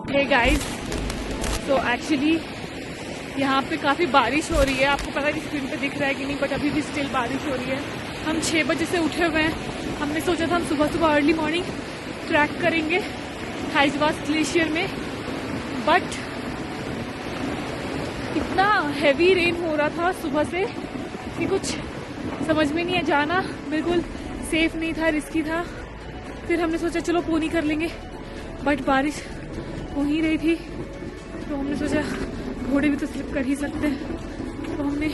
Hey guys, तो actually यहाँ पे काफ़ी बारिश हो रही है। आपको पता है स्क्रीन पे दिख रहा है कि नहीं, बट अभी भी स्टिल बारिश हो रही है। हम 6 बजे से उठे हुए हैं। हमने सोचा था हम सुबह सुबह अर्ली मॉर्निंग ट्रैक करेंगे हाइजवास ग्लेशियर में, बट इतना हैवी रेन हो रहा था सुबह से कि कुछ समझ में नहीं है। जाना बिल्कुल सेफ नहीं था, रिस्की था। फिर हमने सोचा चलो पोनी कर लेंगे, बट बारिश हो ही रही थी, तो हमने सोचा घोड़े भी तो स्लिप कर ही सकते हैं, तो हमने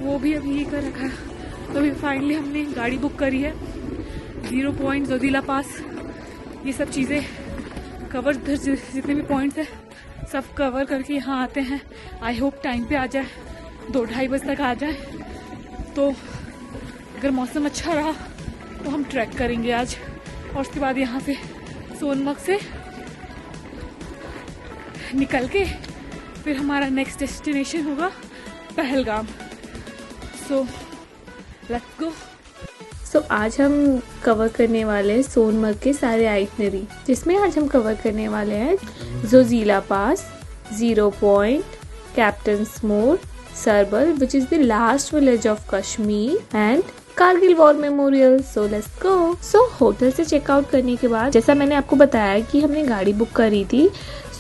वो भी अभी ये कर रखा है। तो अभी फाइनली हमने गाड़ी बुक करी है। 0 पॉइंट, जोजिला पास, ये सब चीज़ें कवर, जितने भी पॉइंट्स हैं सब कवर करके यहाँ आते हैं। आई होप टाइम पे आ जाए, 2-2:30 बजे तक आ जाए। तो अगर मौसम अच्छा रहा तो हम ट्रैक करेंगे आज, और उसके बाद यहाँ से सोनमर्ग से निकल के फिर हमारा नेक्स्ट डेस्टिनेशन होगा पहलगाम। So let's go. सो आज हम कवर करने वाले हैं सोनमर्ग के सारे आइटनरी, जिसमें आज हम कवर करने वाले हैं जोजिला पास, 0 point, captains more, Sarbal which is the last village of Kashmir, and Kargil war memorial. So let's go. So hotel से चेकआउट करने के बाद, जैसा मैंने आपको बताया कि हमने गाड़ी बुक करी थी,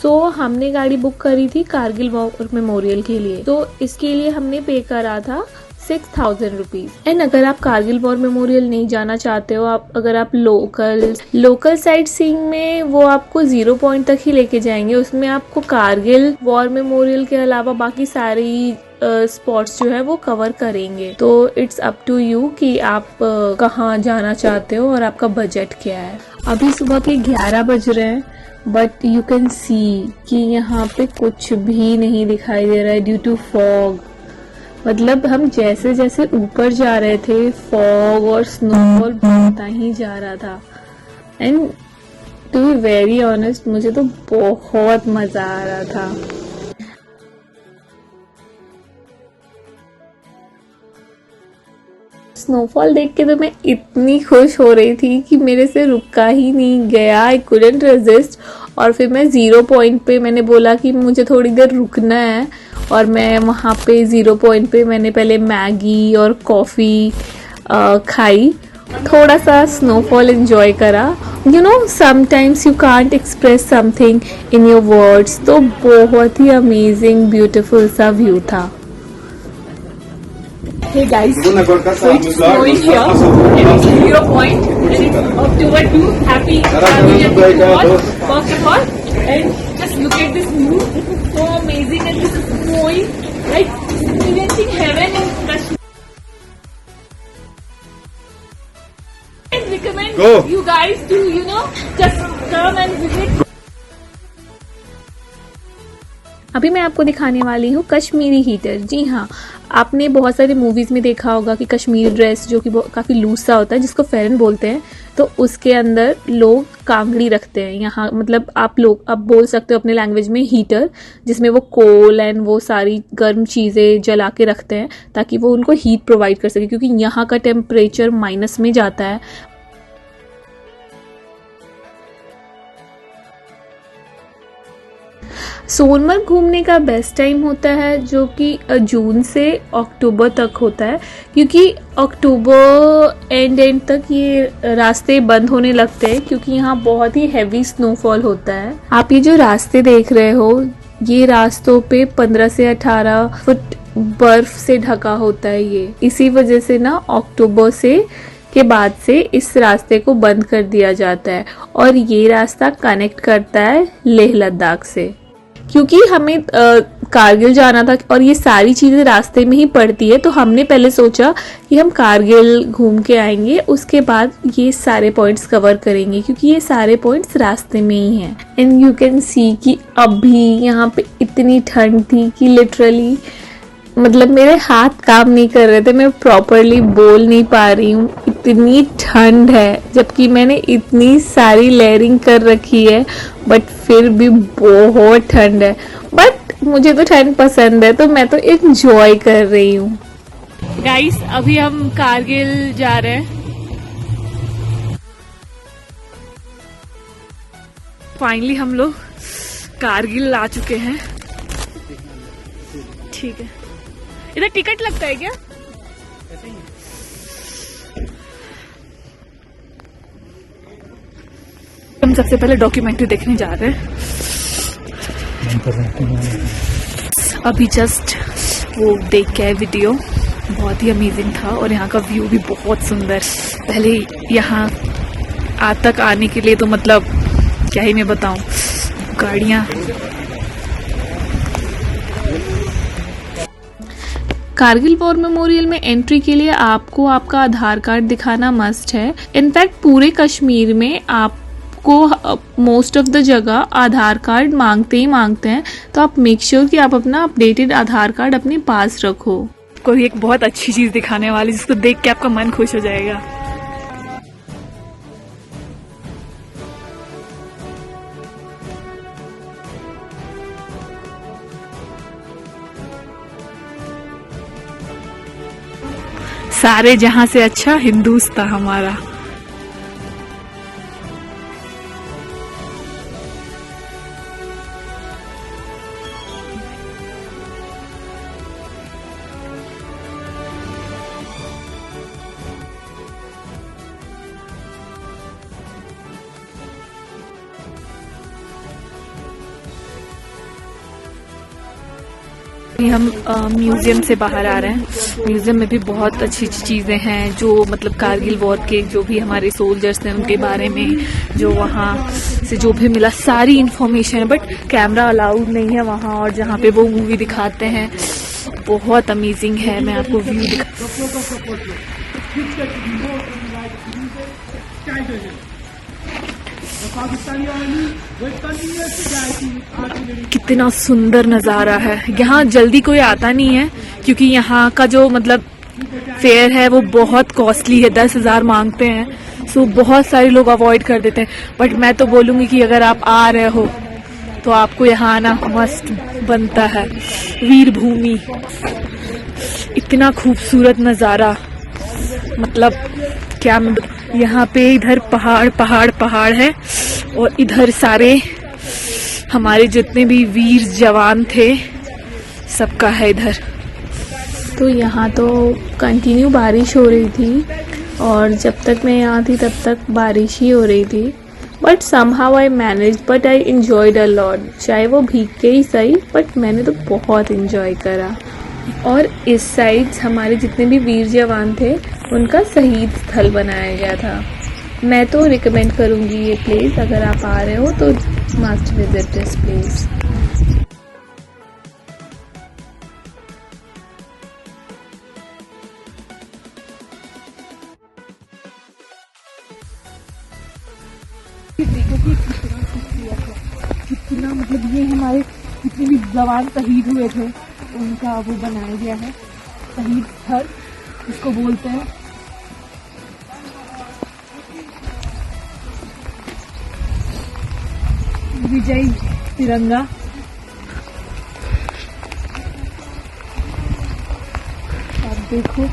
हमने गाड़ी बुक करी थी कारगिल वॉर मेमोरियल के लिए। तो इसके लिए हमने पे करा था 6000 रुपीज। एंड अगर आप कारगिल वॉर मेमोरियल नहीं जाना चाहते हो, अगर आप लोकल साइट सीइंग में, वो आपको 0 पॉइंट तक ही लेके जाएंगे। उसमें आपको कारगिल वॉर मेमोरियल के अलावा बाकी सारी स्पॉट्स जो है वो कवर करेंगे। तो इट्स अप टू यू कि आप कहाँ जाना चाहते हो और आपका बजट क्या है। अभी सुबह के 11 बज रहे हैं, बट यू कैन सी कि यहाँ पे कुछ भी नहीं दिखाई दे रहा है ड्यू टू फॉग। मतलब हम जैसे जैसे ऊपर जा रहे थे, फॉग और स्नोफॉल बढ़ता ही जा रहा था। And to be very honest, मुझे तो बहुत मजा आ रहा था। स्नोफॉल देख के तो मैं इतनी खुश हो रही थी कि मेरे से रुका ही नहीं गया। I couldn't resist. और फिर मैं 0 पॉइंट पे मैंने बोला कि मुझे थोड़ी देर रुकना है, और मैं वहाँ पे 0 पॉइंट पे मैंने पहले मैगी और कॉफ़ी खाई, थोड़ा सा स्नोफॉल एंजॉय करा। You know, sometimes you can't express something in your words. तो बहुत ही अमेजिंग ब्यूटीफुल सा व्यू था। Hey guys, so it's snowing here and it's 0 point and it's October 2. Happy first of all, and just look at this view, so amazing, and this is snowing, like experiencing heaven in Kashmir. I recommend you guys to, you know, just come and visit. अभी मैं आपको दिखाने वाली हूँ Kashmiri heater. जी हाँ, आपने बहुत सारे मूवीज़ में देखा होगा कि कश्मीरी ड्रेस जो कि काफ़ी लूज सा होता है, जिसको फेरन बोलते हैं, तो उसके अंदर लोग कांगड़ी रखते हैं। यहाँ मतलब आप बोल सकते हो अपने लैंग्वेज में हीटर, जिसमें वो कोल एंड वो सारी गर्म चीज़ें जला के रखते हैं ताकि वो उनको हीट प्रोवाइड कर सके, क्योंकि यहाँ का टेम्परेचर माइनस में जाता है। सोनमर्ग घूमने का बेस्ट टाइम होता है जो कि जून से अक्टूबर तक होता है, क्योंकि अक्टूबर एंड तक ये रास्ते बंद होने लगते हैं, क्योंकि यहाँ बहुत ही हैवी स्नोफॉल होता है। आप ये जो रास्ते देख रहे हो, ये रास्तों पे 15 से 18 फुट बर्फ से ढका होता है ये। इसी वजह से ना अक्टूबर के बाद से इस रास्ते को बंद कर दिया जाता है, और ये रास्ता कनेक्ट करता है लेह लद्दाख से। क्योंकि हमें कारगिल जाना था और ये सारी चीज़ें रास्ते में ही पड़ती है, तो हमने पहले सोचा कि हम कारगिल घूम के आएंगे, उसके बाद ये सारे पॉइंट्स कवर करेंगे, क्योंकि ये सारे पॉइंट्स रास्ते में ही हैं। एंड यू कैन सी कि अभी यहाँ पे इतनी ठंड थी कि लिटरली मतलब मेरे हाथ काम नहीं कर रहे थे, मैं प्रॉपरली बोल नहीं पा रही हूँ, इतनी ठंड है। जबकि मैंने इतनी सारी लेयरिंग कर रखी है, बट फिर भी बहुत ठंड है। बट मुझे तो ठंड पसंद है, तो मैं तो एंजॉय कर रही हूँ। गाइस, अभी हम कारगिल जा रहे हैं। फाइनली हम लोग कारगिल आ चुके हैं। ठीक है, इधर टिकट लगता है क्या? हम सबसे पहले डॉक्यूमेंट्री देखने जा रहे हैं। अभी जस्ट वो देख के आए वीडियो, बहुत ही अमेजिंग था और यहाँ का व्यू भी बहुत सुंदर। पहले यहाँ आज तक आने के लिए तो मतलब क्या ही मैं बताऊं, गाड़ियाँ। कारगिल वॉर मेमोरियल में एंट्री के लिए आपको आपका आधार कार्ड दिखाना मस्ट है। इनफैक्ट पूरे कश्मीर में आपको मोस्ट ऑफ द जगह आधार कार्ड मांगते ही मांगते हैं, तो आप मेक श्योर कि आप अपना अपडेटेड आधार कार्ड अपने पास रखो। कोई एक बहुत अच्छी चीज दिखाने वाली जिसको देख के आपका मन खुश हो जाएगा। सारे जहां से अच्छा हिंदुस्तान हमारा। हम म्यूजियम से बाहर आ रहे हैं। म्यूजियम में भी बहुत अच्छी अच्छी चीज़ें हैं जो मतलब कारगिल वॉर के जो भी हमारे सोल्जर्स हैं उनके बारे में, जो वहाँ से जो भी मिला सारी इन्फॉर्मेशन है। बट कैमरा अलाउड नहीं है वहाँ, और जहाँ पे वो मूवी दिखाते हैं बहुत अमेजिंग है। मैं आपको व्यू कितना सुंदर नज़ारा है। यहाँ जल्दी कोई आता नहीं है क्योंकि यहाँ का जो मतलब फेयर है वो बहुत कॉस्टली है, 10,000 मांगते हैं। सो बहुत सारे लोग अवॉइड कर देते हैं। बट मैं तो बोलूँगी कि अगर आप आ रहे हो तो आपको यहाँ आना मस्ट बनता है। वीर भूमि, इतना खूबसूरत नज़ारा, मतलब क्या यहाँ पे इधर पहाड़ पहाड़ पहाड़ है और इधर सारे हमारे जितने भी वीर जवान थे सबका है इधर। तो यहाँ तो कंटिन्यू बारिश हो रही थी और जब तक मैं यहाँ थी तब तक बारिश ही हो रही थी। But somehow I manage, but I enjoyed a lot. चाहे वो भीग के ही सही, बट मैंने तो बहुत इंजॉय करा। और इस साइड हमारे जितने भी वीर जवान थे उनका शहीद स्थल बनाया गया था। मैं तो रिकमेंड करूँगी ये प्लेस, अगर आप आ रहे हो तो मस्ट विजिट दिस प्लेस। देखो कि कितना खूबसूरत है, कितना मतलब ये हमारे जितने भी जवान शहीद हुए थे उनका वो बनाया गया है शहीद स्थल, इसको बोलते हैं। विजय तिरंगा। आप देखो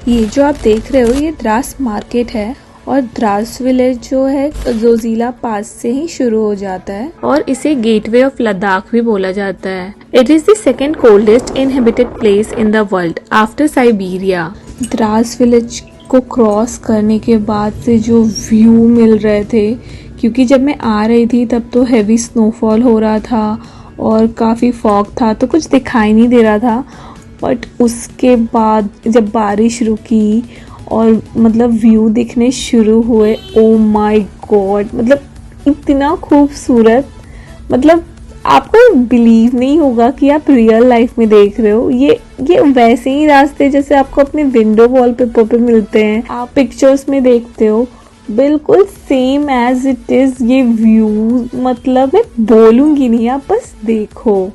ये जो आप देख रहे हो ये द्रास मार्केट है और द्रास विलेज जो है जोजिला पास से ही शुरू हो जाता है और इसे गेटवे ऑफ लद्दाख भी बोला जाता है। It is the second coldest inhabited place in the world after Siberia. Dras village को क्रॉस करने के बाद से जो व्यू मिल रहे थे, क्योंकि जब मैं आ रही थी तब तो हैवी स्नोफॉल हो रहा था और काफ़ी फॉग था तो कुछ दिखाई नहीं दे रहा था। बट उसके बाद जब बारिश रुकी और मतलब व्यू दिखने शुरू हुए, ओ माय गॉड, मतलब इतना खूबसूरत, मतलब आपको बिलीव नहीं होगा कि आप रियल लाइफ में देख रहे हो। ये वैसे ही रास्ते जैसे आपको अपने विंडो वॉलपेपर पे मिलते हैं, आप पिक्चर्स में देखते हो, बिल्कुल सेम एज इट इज। ये व्यू मतलब मैं बोलूंगी नहीं, आप बस देखो।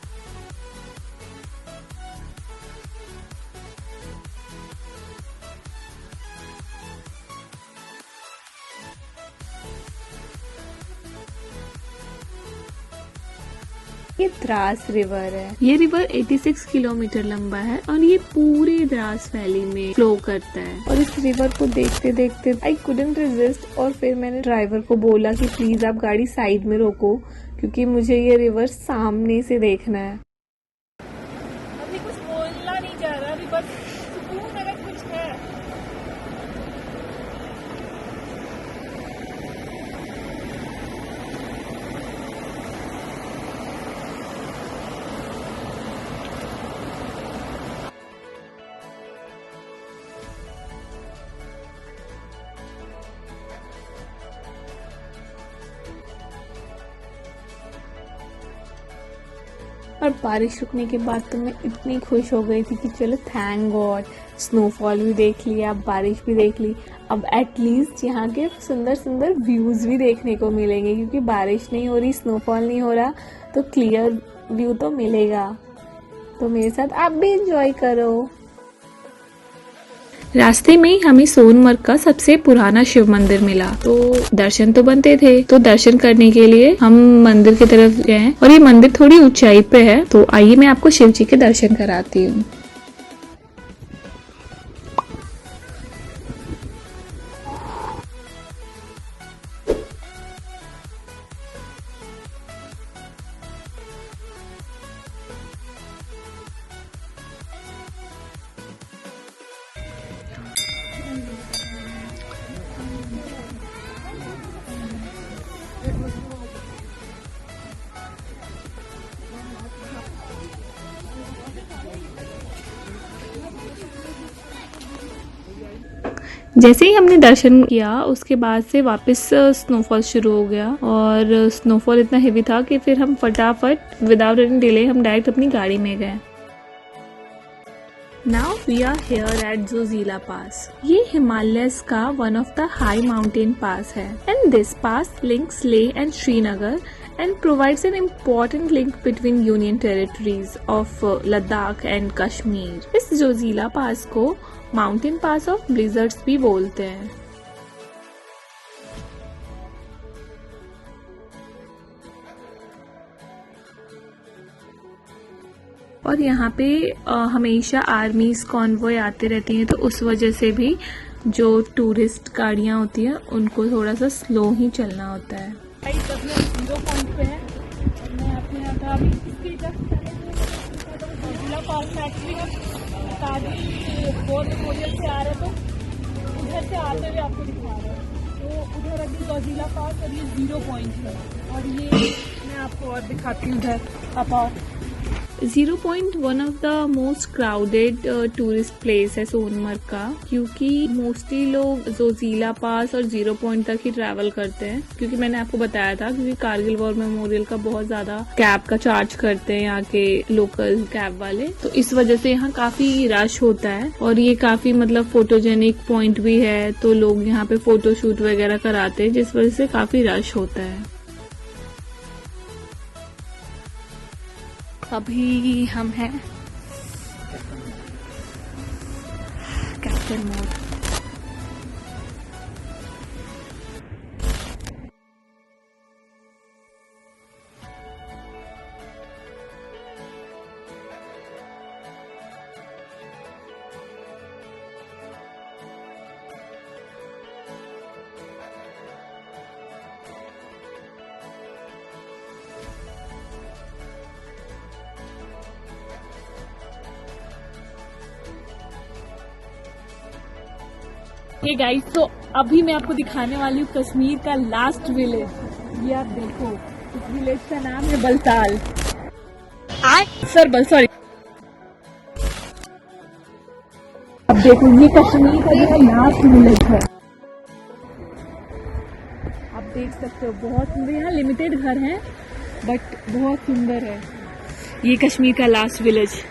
ये द्रास रिवर है। ये रिवर 86 किलोमीटर लंबा है और ये पूरे द्रास वैली में फ्लो करता है। और इस रिवर को देखते देखते आई कुडंट रेजिस्ट, और फिर मैंने ड्राइवर को बोला कि प्लीज आप गाड़ी साइड में रोको, क्योंकि मुझे ये रिवर सामने से देखना है। अभी कुछ बोलना नहीं जा रहा, अभी बस सुकून अगर कुछ है। और बारिश रुकने के बाद तो मैं इतनी खुश हो गई थी कि चलो थैंक गॉड, स्नोफॉल भी देख लिया, अब बारिश भी देख ली। अब एटलीस्ट यहाँ के सुंदर सुंदर व्यूज भी देखने को मिलेंगे, क्योंकि बारिश नहीं हो रही, स्नोफॉल नहीं हो रहा, तो क्लियर व्यू तो मिलेगा। तो मेरे साथ आप भी एंजॉय करो। रास्ते में हमें सोनमर्ग का सबसे पुराना शिव मंदिर मिला, तो दर्शन तो बनते थे, तो दर्शन करने के लिए हम मंदिर की तरफ गए। और ये मंदिर थोड़ी ऊंचाई पे है, तो आइए मैं आपको शिव जी के दर्शन कराती हूँ। जैसे ही हमने दर्शन किया उसके बाद से वापस स्नोफॉल शुरू हो गया, और स्नोफॉल इतना हेवी था कि फिर हम फटाफट विदाउट एनी डिले हम डायरेक्ट अपनी गाड़ी में गए। Now we are here at Zozila Pass. ये हिमालयस का one of the high mountain pass है, and this pass links Leh and Srinagar and provides an important link between Union territories of Ladakh and Kashmir. इस जोजिला पास को mountain pass of ब्लिजर्ड्स भी बोलते हैं। और यहाँ पे हमेशा आर्मीज कॉन्वॉय आते रहती हैं, तो उस वजह से भी जो टूरिस्ट गाड़ियाँ होती हैं उनको थोड़ा सा स्लो ही चलना होता है। जीरो पॉइंट पे है और मैं अपने यहाँ था अभी इसके जस्ट जिला पास में एक्चुअली हम कारगिल वॉर मेमोरियल से आ रहे, तो उधर से आते हुए आपको दिखा रहे हैं। तो उधर अभी जोजिला पास और ये जीरो पॉइंट है, और ये मैं आपको और दिखाती हूँ उधर आप। Zero point one of the most crowded tourist place है सोनमर्ग का, क्योंकि मोस्टली लोग जोजिला पास और जीरो पॉइंट तक ही ट्रैवल करते हैं, क्योंकि मैंने आपको बताया था क्योंकि कारगिल वॉर मेमोरियल का बहुत ज्यादा कैब का चार्ज करते हैं यहाँ के लोकल कैब वाले, तो इस वजह से यहाँ काफी रश होता है। और ये काफी मतलब फोटोजेनिक पॉइंट भी है, तो लोग यहाँ पे फोटो शूट वगैरह कराते हैं, जिस वजह से काफी रश होता है। अभी हम हैं कैप्टन मोड। हे गाइस, तो अभी मैं आपको दिखाने वाली हूँ कश्मीर का लास्ट विलेज। ये आप देखो, इस विलेज का नाम है बलताल। सॉरी। अब देखो, ये कश्मीर का जो है लास्ट विलेज है। आप देख सकते हो, बहुत सुंदर। यहाँ लिमिटेड घर हैं बट बहुत सुंदर है। ये कश्मीर का last village.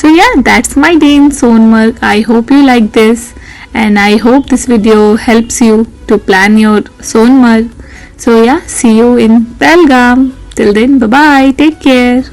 So yeah, that's my day in Sonmarg. I hope you like this, and I hope this video helps you to plan your Sonmarg. So yeah, see you in Pahalgam. Till then, bye bye. Take care.